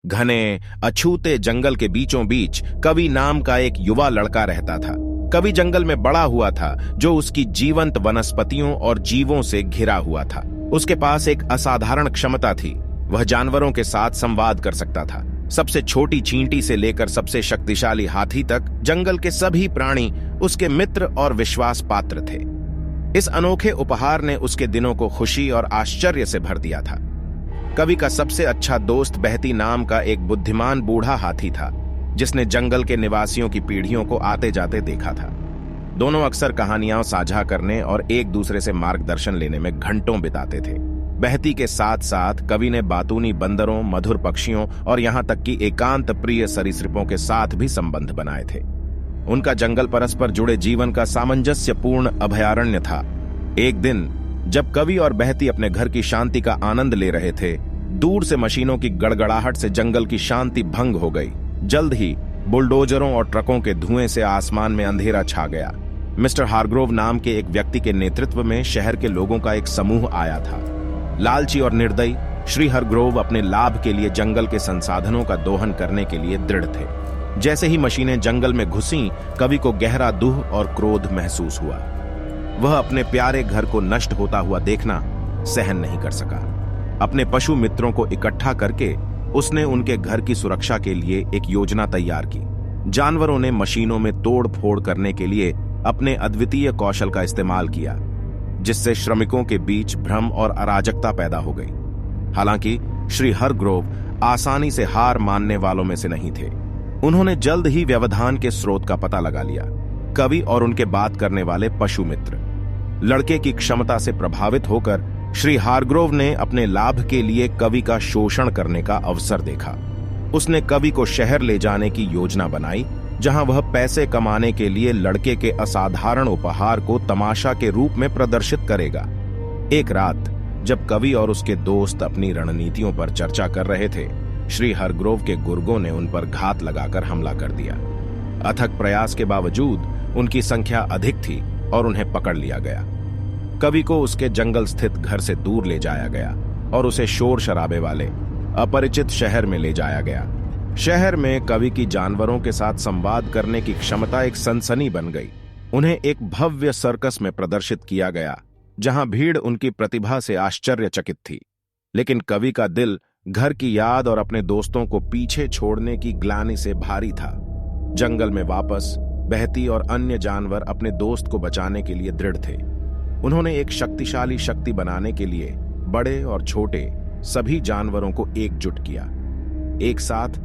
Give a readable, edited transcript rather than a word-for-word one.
घने अछूते जंगल के बीचों बीच कवि नाम का एक युवा लड़का रहता था। कवि जंगल में बड़ा हुआ था, जो उसकी जीवंत वनस्पतियों और जीवों से घिरा हुआ था। उसके पास एक असाधारण क्षमता थी। वह जानवरों के साथ संवाद कर सकता था। सबसे छोटी चींटी से लेकर सबसे शक्तिशाली हाथी तक जंगल के सभी प्राणी उसके मित्र और विश्वास पात्र थे। इस अनोखे उपहार ने उसके दिनों को खुशी और आश्चर्य से भर दिया था। कवि का सबसे अच्छा दोस्त बहती नाम का एक बुद्धिमान बूढ़ा हाथी था, जिसने जंगल के निवासियों की पीढ़ियों को आते जाते देखा था। दोनों अक्सर कहानियां साझा करने और एक दूसरे से मार्गदर्शन लेने में घंटों बिताते थे। बहती के साथ साथ कवि ने बातूनी बंदरों, मधुर पक्षियों और यहां तक कि एकांत प्रिय सरीसृपों के साथ भी संबंध बनाए थे। उनका जंगल परस्पर जुड़े जीवन का सामंजस्यपूर्ण अभयारण्य था। एक दिन जब कवि और बहती अपने घर की शांति का आनंद ले रहे थे, दूर से मशीनों की गड़गड़ाहट से जंगल की शांति भंग हो गई। जल्द ही बुलडोजरों और ट्रकों के धुएं से आसमान में अंधेरा छा गया। मिस्टर हारग्रोव नाम के एक व्यक्ति के नेतृत्व में शहर के लोगों का एक समूह आया था। लालची और निर्दयी श्री हारग्रोव अपने लाभ के लिए जंगल के संसाधनों का दोहन करने के लिए दृढ़ थे। जैसे ही मशीनें जंगल में घुसीं, कवि को गहरा दुख और क्रोध महसूस हुआ। वह अपने प्यारे घर को नष्ट होता हुआ देखना सहन नहीं कर सका। अपने पशु मित्रों को इकट्ठा करके उसने उनके घर की सुरक्षा के लिए एक योजना तैयार की। जानवरों ने मशीनों में तोड़ फोड़ करने के लिए अपने अद्वितीय कौशल का इस्तेमाल किया, जिससे श्रमिकों के बीच भ्रम और अराजकता पैदा हो गई। हालांकि श्री हारग्रोव आसानी से हार मानने वालों में से नहीं थे। उन्होंने जल्द ही व्यवधान के स्रोत का पता लगा लिया। कवि और उनके बात करने वाले पशु मित्र। लड़के की क्षमता से प्रभावित होकर श्री हारग्रोव ने अपने लाभ के लिए कवि का शोषण करने का अवसर देखा। उसने कवि को शहर ले जाने की योजना बनाई, जहां वह पैसे कमाने के लिए लड़के के असाधारण उपहार को तमाशा के रूप में प्रदर्शित करेगा। एक रात जब कवि और उसके दोस्त अपनी रणनीतियों पर चर्चा कर रहे थे, श्री हारग्रोव के गुर्गों ने उन पर घात लगाकर हमला कर दिया। अथक प्रयास के बावजूद उनकी संख्या अधिक थी और उन्हें पकड़ लिया गया। कवि को उसके जंगल स्थित घर से दूर ले जाया गया और उसे शोर शराबे वाले अपरिचित शहर में ले जाया गया। शहर में कवि की जानवरों के साथ संवाद करने की क्षमता एक सनसनी बन गई। उन्हें एक भव्य सर्कस में प्रदर्शित किया गया, जहां भीड़ उनकी प्रतिभा से आश्चर्यचकित थी। लेकिन कवि का दिल घर की याद और अपने दोस्तों को पीछे छोड़ने की ग्लानि से भारी था। जंगल में वापस बहती और अन्य जानवर अपने दोस्त को बचाने के लिए दृढ़ थे। उन्होंने एक शक्तिशाली शक्ति बनाने के लिए बड़े और छोटे सभी जानवरों को एकजुट किया। एक साथ